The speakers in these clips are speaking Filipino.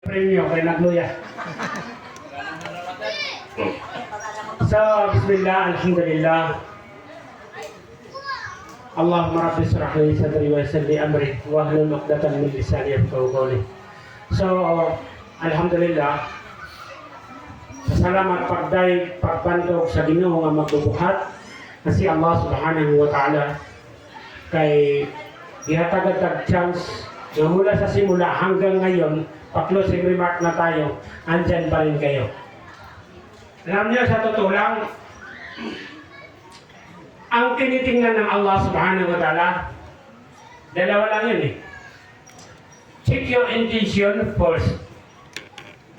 Premyo kay nagluya. So, bismillah, alhamdulillah. Allahumma rabbi israh li sadri wa yassir li amri wahlul 'uqdatam min lisani yafqahu qawli. So, alhamdulillah. Salamat pagbantok sa Ginoo nga magbubuhat kasi Allah subhanahu wa ta'ala kay gihatagad chance na mula sa simula hanggang ngayon, pa-closing remark na tayo, andyan pa rin kayo. Alam niyo, sa totoo lang, ang tinitingnan ng Allah subhanahu wa ta'ala, dalawa lang yun eh. Check your intention first.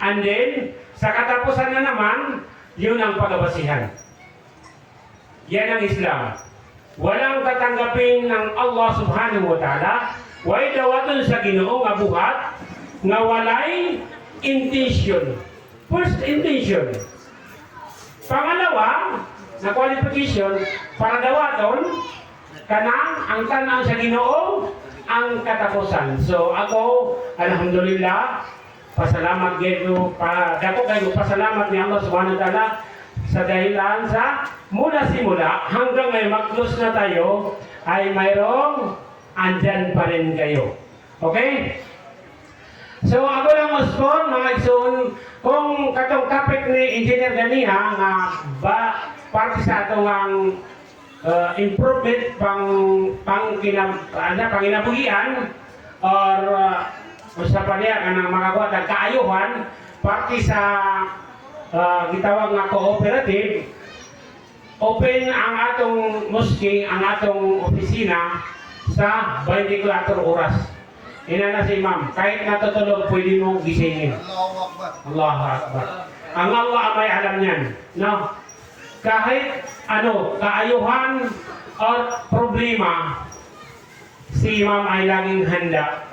And then, sa katapusan na naman, yun ang pagbabasihan. Yan ang Islam. Walang tatanggapin ng Allah subhanahu wa ta'ala, way dawaton sa Ginoo nga buhat, nga walay intention. First intention. Pangalawa, na qualification, para dawaton, kanang ang tanaw sa Ginoo, ang katapusan. So ako, alhamdulillah, pasalamat kayo, dako kayo pasalamat ni Allah subhanahu wa ta'ala sa dahilan sa mula simula hanggang may mag-close na tayo ay mayroong andyan pa rin kayo. Okay? So ako lang respond mga igsoon kung katong topic ni Engineer Ganiha nga parte sa atong improvement panginabuhian or usa pa niya kanang makakuha tag kaayuhan parte sa gitawag nga cooperative. Open ang atong mosque, ang atong opisina sa 24 oras. Ina na si Imam, kahit natutulog pwede mo gisingin. Allahu Akbar. Ang Allah may alam niyan, no? Kahit kaayuhan o problema, si Imam ay laging handa.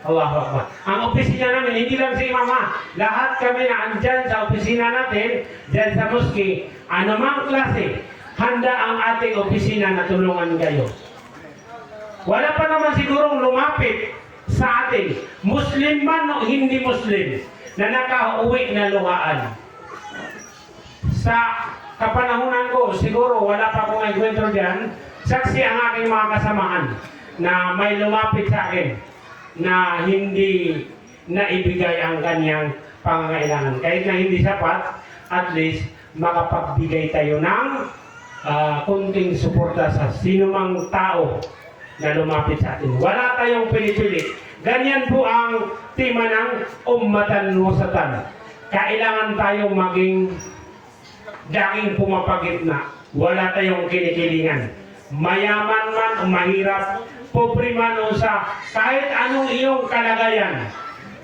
Allahu Akbar. Ang opisina namin, hindi lang si Imam ha. Lahat kami na andyan sa opisina natin, dyan sa mosque, anumang klase, handa ang ating opisina na tulungan kayo. Wala pa naman sigurong lumapit sa atin, Muslim man o hindi Muslim, na nakauwi na luhaan. Sa kapanahunan ko, siguro wala pa akong nagkwento dyan, saksi ang aking mga kasamahan na may lumapit sa akin na hindi naibigay ang kanyang pangangailangan. Kahit na hindi sapat, at least makapagbigay tayo ng kunting suporta sa sinumang tao na lumapit sa atin. Wala tayong pinipili. Ganyan po ang tema ng ummatan wasatan. Kailangan tayong maging daging pumapagitna. Wala tayong kinikilingan. Mayaman man o mahirap, pobre man o sa kahit anong iyong kalagayan.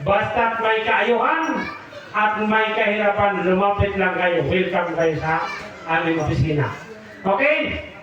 Basta't may kaayuhan at may kahirapan, lumapit lang kayo. Welcome kayo sa aming opisina. Okay?